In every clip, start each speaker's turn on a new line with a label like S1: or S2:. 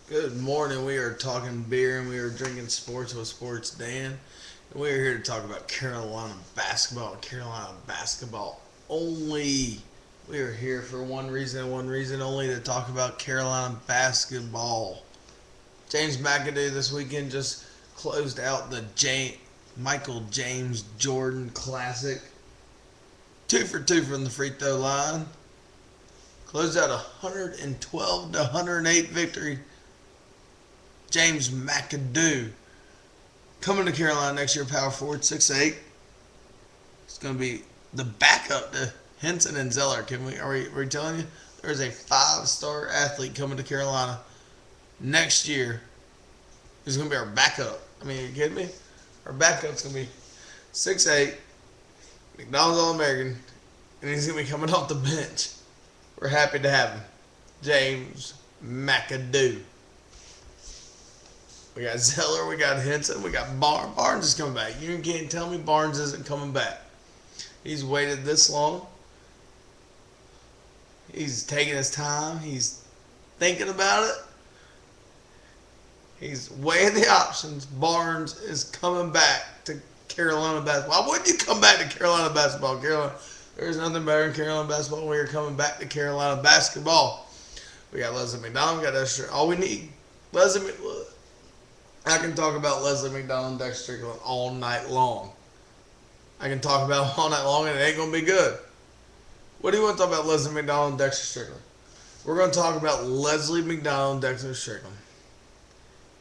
S1: Good morning. We are talking beer and we are drinking sports with Sports Dan. And we are here to talk about Carolina basketball. Carolina basketball only. We are here for one reason and one reason only to talk about Carolina basketball. James McAdoo this weekend just closed out the Michael James Jordan Classic. 2 for 2 from the free throw line. Closed out a 112 to 108 victory. James McAdoo coming to Carolina next year, power forward, 6'8". It's going to be the backup to Henson and Zeller. Are we telling you? There's a 5-star athlete coming to Carolina next year. He's going to be our backup. I mean, are you kidding me? Our backup's going to be 6'8", McDonald's All-American, and he's going to be coming off the bench. We're happy to have him. James McAdoo. We got Zeller, we got Henson, we got Barnes. Barnes is coming back. You can't tell me Barnes isn't coming back. He's waited this long. He's taking his time. He's thinking about it. He's weighing the options. Barnes is coming back to Carolina basketball. Why wouldn't you come back to Carolina basketball? There's nothing better than Carolina basketball. We are coming back to Carolina basketball. We got Leslie McDonald. We got Dexter. All we need. I can talk about Leslie McDonald and Dexter Strickland all night long. I can talk about them all night long and it ain't going to be good. What do you want to talk about Leslie McDonald and Dexter Strickland? We're going to talk about Leslie McDonald and Dexter Strickland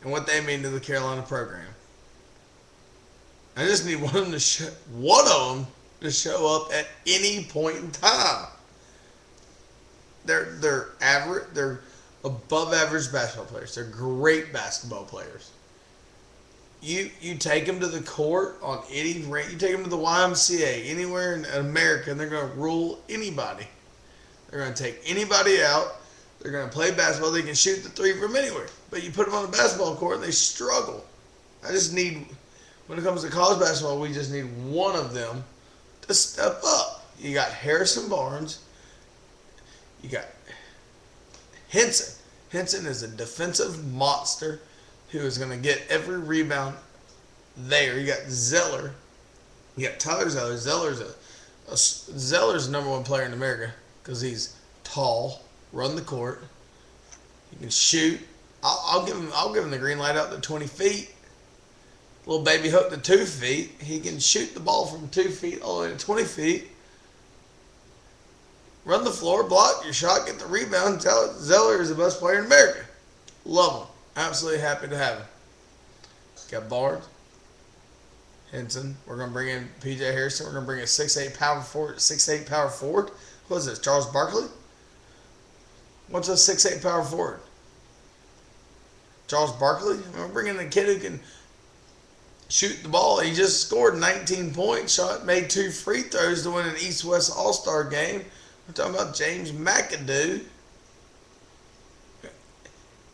S1: and what they mean to the Carolina program. I just need one of them to show up at any point in time. They're average. They're above average basketball players. They're great basketball players. You take them to the court on any rate. You take them to the YMCA anywhere in America, and they're going to rule anybody. They're going to take anybody out. They're going to play basketball. They can shoot the three from anywhere. But you put them on the basketball court, and they struggle. When it comes to college basketball, we just need one of them to step up. You got Harrison Barnes. You got Henson. Henson is a defensive monster who is going to get every rebound there. You got Zeller. You got Tyler Zeller. Zeller's the number one player in America because he's tall, run the court. He can shoot. I'll give him the green light out to 20 feet. Little baby hook to 2 feet. He can shoot the ball from 2 feet all the way to 20 feet. Run the floor, block your shot, get the rebound. Zeller is the best player in America. Love him. Absolutely happy to have him. Got Barnes, Henson. We're going to bring in P.J. Harrison. We're going to bring a 6'8" power forward. What is this, Charles Barkley? What's a 6'8" power forward? Charles Barkley? We're bringing a kid who can shoot the ball. He just scored 19 points, made 2 free throws to win an East-West All-Star game. We're talking about James McAdoo.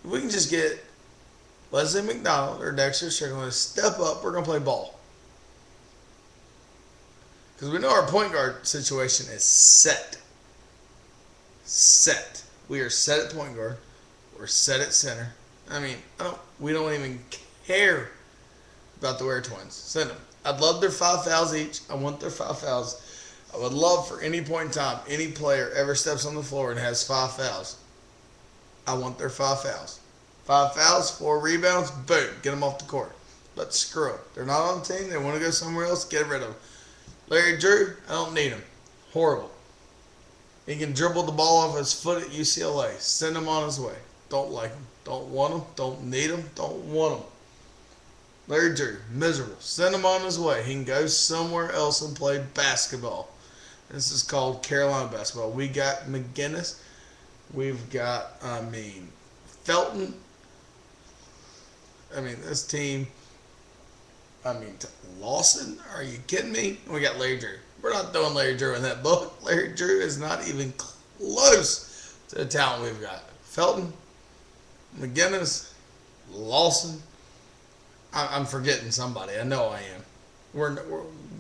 S1: We can just get Leslie McDonald or Dexter Strickland to step up. We're going to play ball. Because we know our point guard situation is set. Set. We are set at point guard. We're set at center. We don't even care about the Ware twins. Send them. I'd love their 5 fouls each. I want their 5 fouls. I would love for any point in time, any player ever steps on the floor and has 5 fouls. I want their 5 fouls. 5 fouls, 4 rebounds, boom, get them off the court. But screw it. They're not on the team. They want to go somewhere else. Get rid of them. Larry Drew, I don't need him. Horrible. He can dribble the ball off his foot at UCLA. Send him on his way. Don't like him. Don't want him. Don't need him. Don't want him. Larry Drew, miserable. Send him on his way. He can go somewhere else and play basketball. This is called Carolina basketball. We got McGinnis. We've got, Felton. This team. Lawson. Are you kidding me? We got Larry Drew. We're not throwing Larry Drew in that book. Larry Drew is not even close to the talent we've got. Felton, McGinnis, Lawson. I'm forgetting somebody. I know I am. We're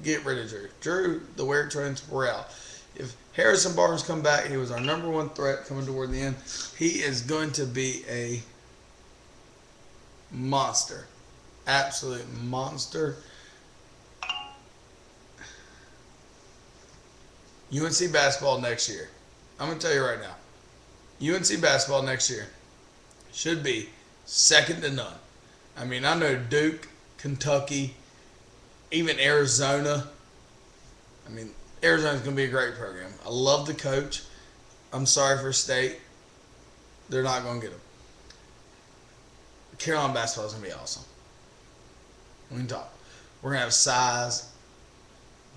S1: get rid of Drew. Drew, the Ware twins, we're out. If Harrison Barnes come back, he was our number 1 threat coming toward the end. He is going to be a monster. Absolute monster. UNC basketball next year. I'm going to tell you right now. UNC basketball next year should be second to none. I mean, I know Duke, Kentucky, even Arizona. I mean, Arizona's going to be a great program. I love the coach. I'm sorry for State. They're not going to get him. Carolina basketball is going to be awesome. We can talk. We're going to have size.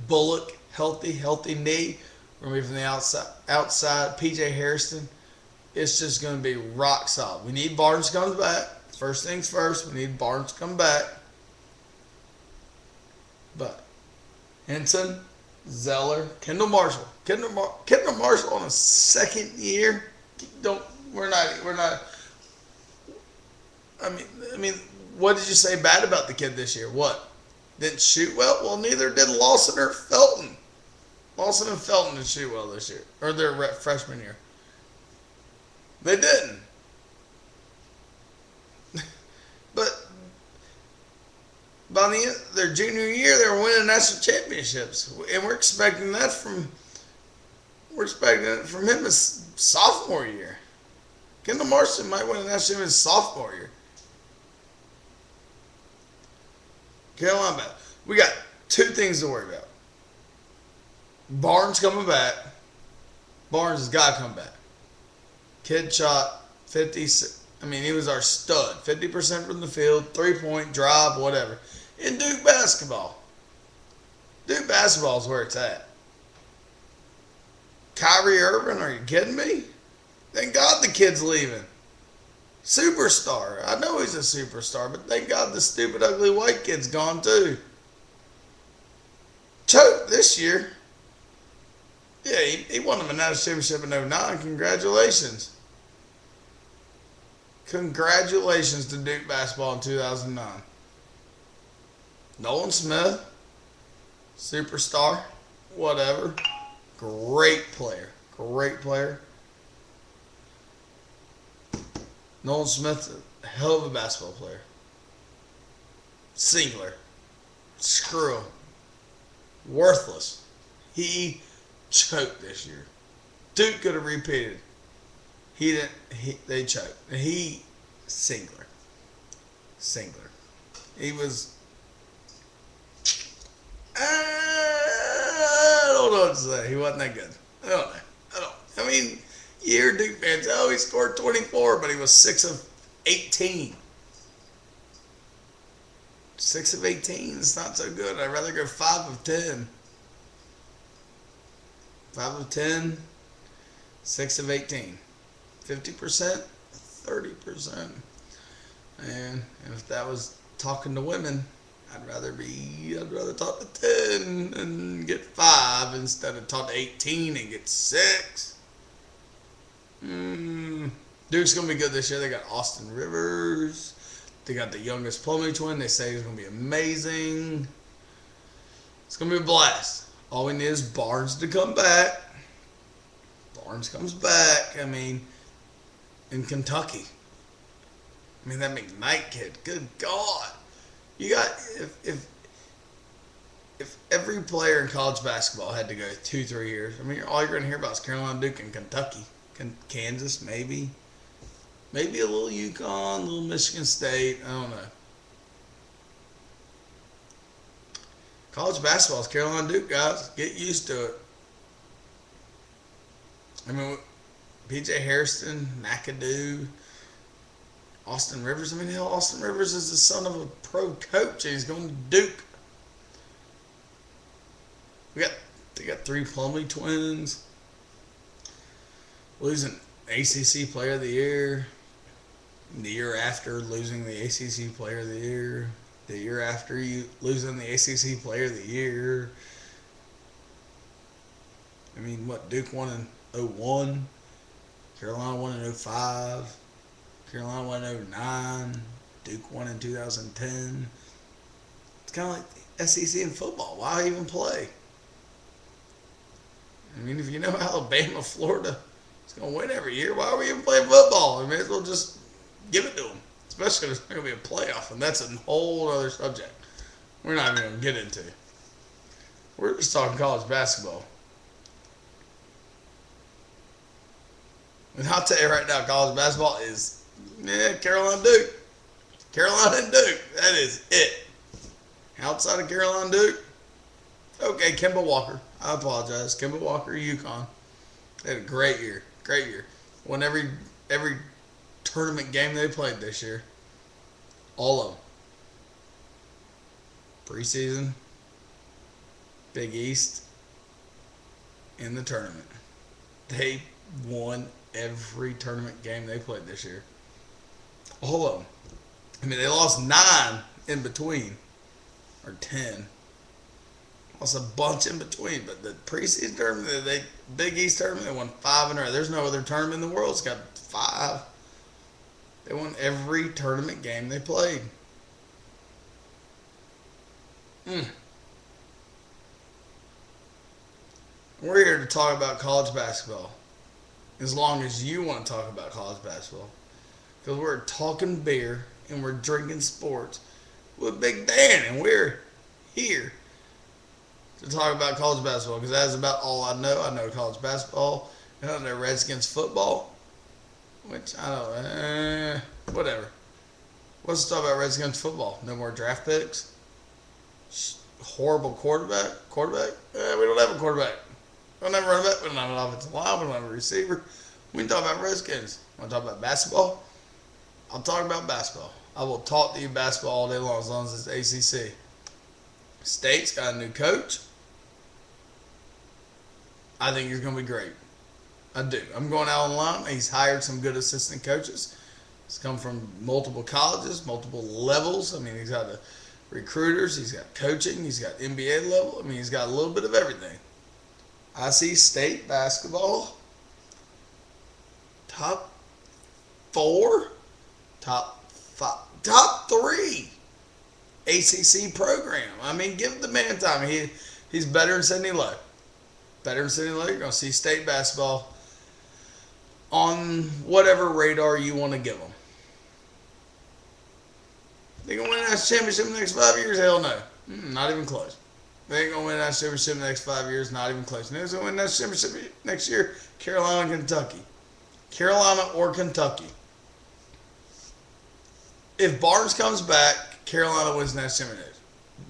S1: Woelk, healthy knee. We're going to be from the outside. PJ Harrison. It's just going to be rock solid. We need Barnes to come back. First things first, we need Barnes to come back. But Henson, Zeller, Kendall Marshall. Kendall Marshall on a second year. We're not. I mean, what did you say bad about the kid this year? What? Didn't shoot well? Well, neither did Lawson or Felton. Lawson and Felton didn't shoot well this year, or their freshman year. They didn't. But by the end of their junior year, they were winning national championships, and we're expecting it from him as sophomore year. Kendall Marston might win a national championship his sophomore year. Carolina, we got two things to worry about. Barnes coming back. Barnes has got to come back. Kid shot 50. I mean, he was our stud. 50% from the field, 3-point, drive, whatever. In Duke basketball. Duke basketball is where it's at. Kyrie Irving, are you kidding me? Thank God the kid's leaving. Superstar. I know he's a superstar, but thank God the stupid, ugly white kid's gone too. Choked this year. Yeah, he won them a national championship in 2009. Congratulations. Congratulations to Duke basketball in 2009. Nolan Smith, superstar, whatever. Great player. Great player. Nolan Smith, a hell of a basketball player. Singular. Screw him. Worthless. He choked this year. Duke could have repeated. He didn't. They choked. He singular. He was. I don't know what to say. He wasn't that good. I don't know. I mean, you hear Duke fans, oh, he scored 24, but he was 6 of 18. 6 of 18 is not so good. I'd rather go 5 of 10. 5 of 10, 6 of 18. 50%, 30%. And if that was talking to women, I'd rather talk to 10 and get 5 instead of talk to 18 and get 6. Duke's going to be good this year. They got Austin Rivers. They got the youngest Plumlee twin. They say he's going to be amazing. It's going to be a blast. All we need is Barnes to come back. Barnes comes back. I mean, in Kentucky. I mean, that McKnight kid. Good God. You got, if every player in college basketball had to go 2-3 years, I mean, all you're going to hear about is Carolina, Duke, and Kentucky. Kansas, maybe. Maybe a little UConn, a little Michigan State. I don't know. College basketball is Carolina, Duke, guys. Get used to it. I mean, PJ Harrison, McAdoo, Austin Rivers. I mean, hell, Austin Rivers is the son of a pro coach, and he's going to Duke. They got 3 Plumlee twins. Losing ACC Player of the Year. The year after losing the ACC Player of the Year. The year after you losing the ACC Player of the Year. I mean, what, Duke won in 2001. Carolina won in 2005. Carolina won in 2009. Duke won in 2010. It's kind of like the SEC in football. Why even play? I mean, if you know Alabama, Florida is going to win every year, why are we even playing football? We may as well just give it to them. especially if there's not going to be a playoff, and that's a whole other subject we're not even going to get into. We're just talking college basketball. And I'll tell you right now, college basketball is Carolina Duke. Carolina and Duke. That is it. Outside of Carolina Duke, okay, Kemba Walker. I apologize. Kemba Walker, UConn. They had a great year. Great year. Won every tournament game they played this year. All of them. Preseason, Big East, in the tournament. They won every tournament game they played this year. All of them. I mean, they lost 9 in between, or 10. Lost a bunch in between, but the preseason tournament, Big East tournament, they won 5 in a row. There's no other tournament in the world that's got 5. They won every tournament game they played. We're here to talk about college basketball, as long as you want to talk about college basketball, because we're talking beer and we're drinking sports with Big Dan, and we're here to talk about college basketball, because that's about all I know. I know college basketball, and I know Redskins football, which I don't whatever. Let's talk about Redskins football. No more draft picks. Horrible quarterback. We don't have a quarterback. We don't have a running back. We don't have an offensive line. We don't have a receiver. We can talk about Redskins. Want to talk about basketball? I'll talk about basketball. I will talk to you basketball all day long as it's ACC. State's got a new coach. I think he's going to be great. I do. I'm going out on a limb. He's hired some good assistant coaches. He's come from multiple colleges, multiple levels. I mean, he's got the recruiters. He's got coaching. He's got NBA level. I mean, he's got a little bit of everything. I see State basketball top 4, top 5, top 3 ACC program. I mean, give the man time. He's better than Sidney Lowe. Better than Sidney Lowe. You're going to see State basketball on whatever radar you want to give them. They going to win a national championship in the next 5 years? Hell no. Not even close. They ain't going to win a national championship in the next 5 years. Not even close. They're going to win a national championship next year. Carolina and Kentucky. Carolina or Kentucky. If Barnes comes back, Carolina wins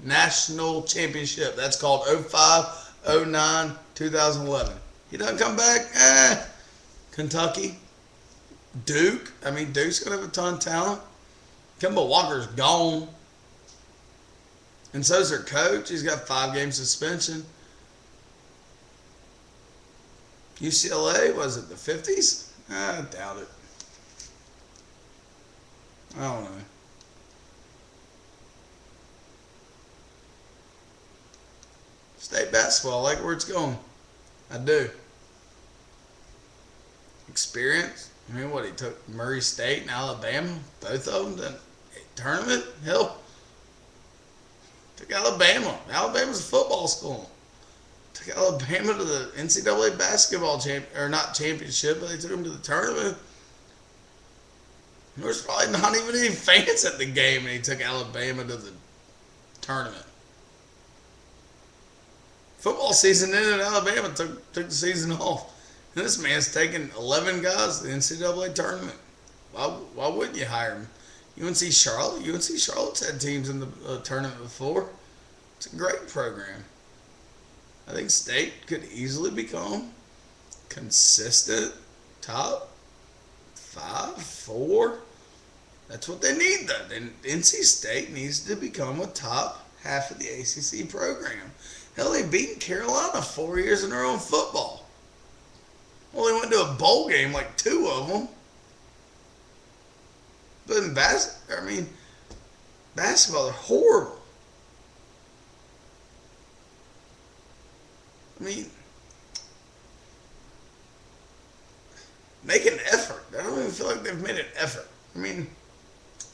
S1: national championship. That's called 05, 09, 2011. He doesn't come back? Kentucky. Duke. I mean, Duke's going to have a ton of talent. Kemba Walker's gone. And so's their coach. He's got 5-game suspension. UCLA, was it the 50s? I doubt it. I don't know. State basketball, I like where it's going. I do. Experience. I mean, what, he took Murray State and Alabama, both of them, to a tournament? Hell, took Alabama. Alabama's a football school. Took Alabama to the NCAA basketball championship, but they took them to the tournament. There was probably not even any fans at the game, and he took Alabama to the tournament. Football season ended in Alabama, took the season off. And this man's taking 11 guys to the NCAA tournament. Why wouldn't you hire him? UNC Charlotte's had teams in the tournament before. It's a great program. I think State could easily become consistent top 5, 4. That's what they need, though. NC State needs to become a top half of the ACC program. Hell, they beat Carolina 4 years in a row in football. Well, they went to a bowl game, like 2 of them. But in basketball, they're horrible. I mean, make an effort. I don't even feel like they've made an effort. I mean,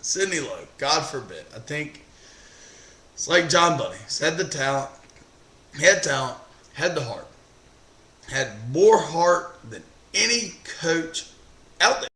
S1: Sidney Lowe, God forbid. I think it's like John Bunny. He's had the talent, had the heart. Had more heart than any coach out there.